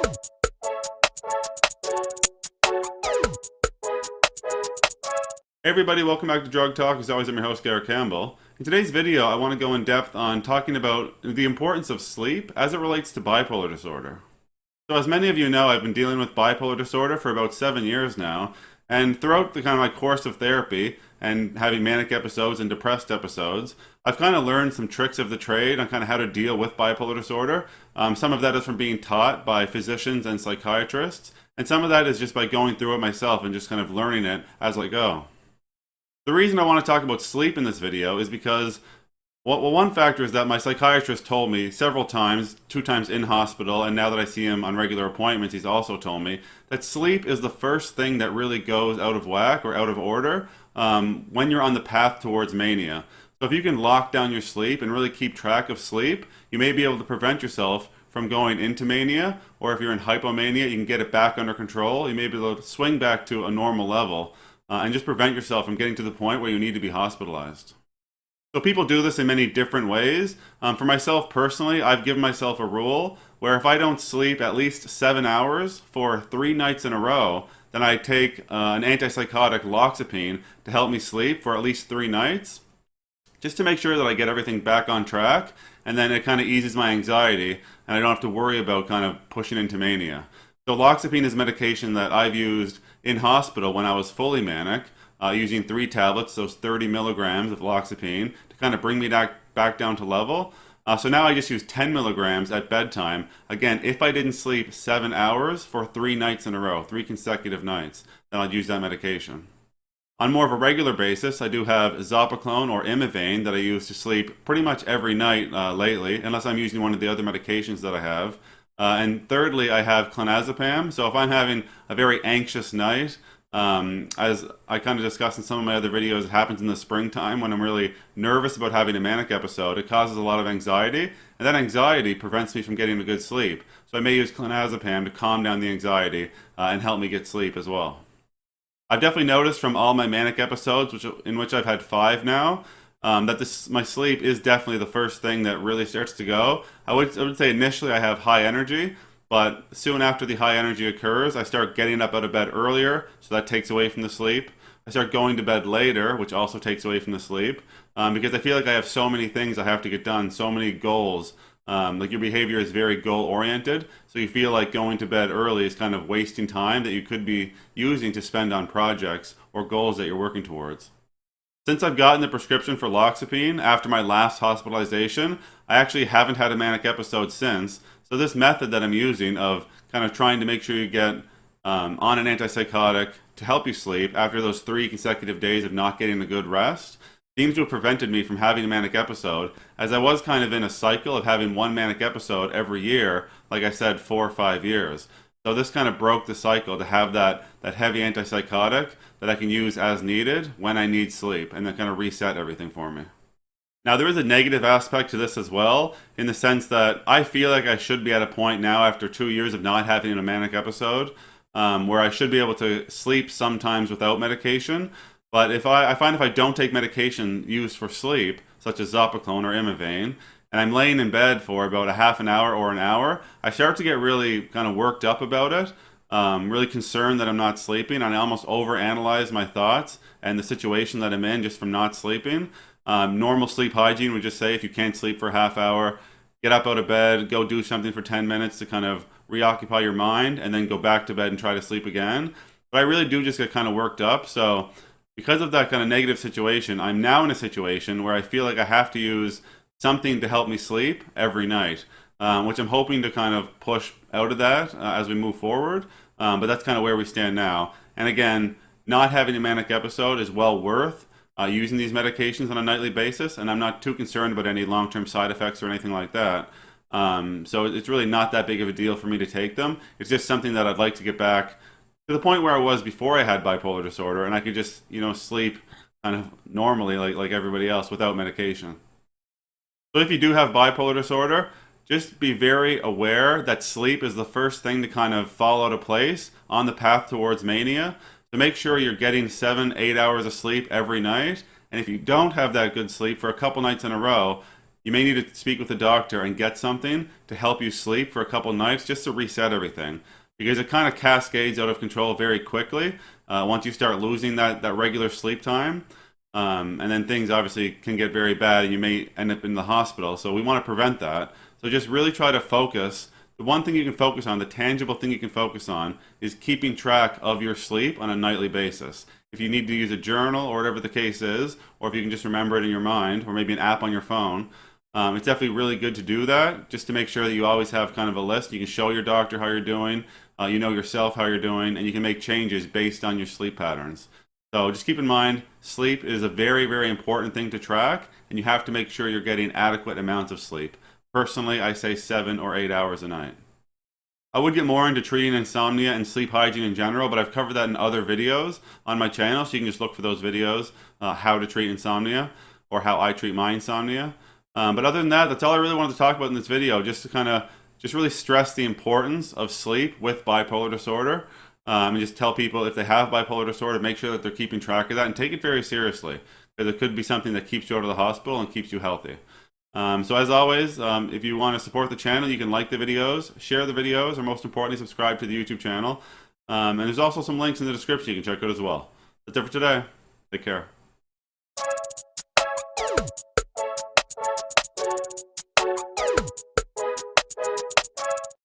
Hey everybody, welcome back to Drug Talk. As always, I'm your host, Garrett Campbell. In today's video, I want to go in depth on talking about the importance of sleep as it relates to bipolar disorder. So as many of you know, I've been dealing with bipolar disorder for about 7 years now, and throughout the kind of my course of therapy and having manic episodes and depressed episodes, I've kind of learned some tricks of the trade on kind of how to deal with bipolar disorder. Some of that is from being taught by physicians and psychiatrists, and some of that is just by going through it myself and just kind of learning it as I go. The reason I want to talk about sleep in this video is because, well, one factor is that my psychiatrist told me several times, 2 times in hospital, and now that I see him on regular appointments, he's also told me that sleep is the first thing that really goes out of whack or out of order when you're on the path towards mania. So if you can lock down your sleep and really keep track of sleep, you may be able to prevent yourself from going into mania, or if you're in hypomania, you can get it back under control. You may be able to swing back to a normal level. And just prevent yourself from getting to the point where you need to be hospitalized. So people do this in many different ways. For myself personally, I've given myself a rule where if I don't sleep at least 7 hours for 3 nights in a row, then I take an antipsychotic Loxapine to help me sleep for at least 3 nights, just to make sure that I get everything back on track, and then it kind of eases my anxiety, and I don't have to worry about kind of pushing into mania. So Loxapine is medication that I've used in hospital when I was fully manic, using 3 tablets, those 30 milligrams of Loxapine, to kind of bring me back down to level. So now I just use 10 milligrams at bedtime. Again, if I didn't sleep 7 hours for 3 nights in a row, 3 consecutive nights, then I'd use that medication. On more of a regular basis, I do have Zopiclone or Imivane that I use to sleep pretty much every night lately, unless I'm using one of the other medications that I have. And thirdly, I have clonazepam. So if I'm having a very anxious night, as I kind of discussed in some of my other videos, it happens in the springtime when I'm really nervous about having a manic episode. It causes a lot of anxiety, and that anxiety prevents me from getting a good sleep. So I may use clonazepam to calm down the anxiety and help me get sleep as well. I've definitely noticed from all my manic episodes, in which I've had 5 now, that my sleep is definitely the first thing that really starts to go. I would say initially I have high energy, but soon after the high energy occurs, I start getting up out of bed earlier, so that takes away from the sleep. I start going to bed later, which also takes away from the sleep, because I feel like I have so many things I have to get done, so many goals. Like your behavior is very goal-oriented, so you feel like going to bed early is kind of wasting time that you could be using to spend on projects or goals that you're working towards. Since I've gotten the prescription for Loxapine after my last hospitalization, I actually haven't had a manic episode since. So this method that I'm using of kind of trying to make sure you get on an antipsychotic to help you sleep after those 3 consecutive days of not getting a good rest seems to have prevented me from having a manic episode, as I was kind of in a cycle of having 1 manic episode every year, like I said, 4 or 5 years. So this kind of broke the cycle to have that heavy antipsychotic that I can use as needed when I need sleep, and that kind of reset everything for me. Now there is a negative aspect to this as well, in the sense that I feel like I should be at a point now after 2 years of not having a manic episode, where I should be able to sleep sometimes without medication. But I find if I don't take medication used for sleep, such as Zopiclone or Imivane, and I'm laying in bed for about a half an hour or an hour, I start to get really kind of worked up about it, really concerned that I'm not sleeping, and I almost overanalyze my thoughts and the situation that I'm in just from not sleeping. Normal sleep hygiene would just say if you can't sleep for a half hour, get up out of bed, go do something for 10 minutes to kind of reoccupy your mind, and then go back to bed and try to sleep again. But I really do just get kind of worked up, so because of that kind of negative situation, I'm now in a situation where I feel like I have to use something to help me sleep every night, which I'm hoping to kind of push out of that as we move forward. But that's kind of where we stand now. And again, not having a manic episode is well worth using these medications on a nightly basis, and I'm not too concerned about any long-term side effects or anything like that. So it's really not that big of a deal for me to take them. It's just something that I'd like to get back to the point where I was before I had bipolar disorder, and I could just, sleep kind of normally like everybody else without medication. So if you do have bipolar disorder, just be very aware that sleep is the first thing to kind of fall out of place on the path towards mania. So make sure you're getting 7-8 hours of sleep every night. And if you don't have that good sleep for a couple nights in a row, you may need to speak with the doctor and get something to help you sleep for a couple nights just to reset everything. Because it kind of cascades out of control very quickly once you start losing that regular sleep time. And then things obviously can get very bad and you may end up in the hospital. So we want to prevent that. So just really try to focus. The one thing you can focus on, the tangible thing you can focus on, is keeping track of your sleep on a nightly basis. If you need to use a journal or whatever the case is, or if you can just remember it in your mind, or maybe an app on your phone, it's definitely really good to do that, just to make sure that you always have kind of a list. You can show your doctor how you're doing, you know yourself how you're doing, and you can make changes based on your sleep patterns. So just keep in mind, sleep is a very, very important thing to track, and you have to make sure you're getting adequate amounts of sleep. Personally, I say 7 or 8 hours a night. I would get more into treating insomnia and sleep hygiene in general, but I've covered that in other videos on my channel, so you can just look for those videos, how to treat insomnia, or how I treat my insomnia. But other than that, that's all I really wanted to talk about in this video, just to kind of just really stress the importance of sleep with bipolar disorder, and just tell people if they have bipolar disorder, make sure that they're keeping track of that and take it very seriously, because it could be something that keeps you out of the hospital and keeps you healthy. So as always, if you want to support the channel, you can like the videos, share the videos, or most importantly, subscribe to the YouTube channel. And there's also some links in the description you can check out as well. That's it for today. Take care.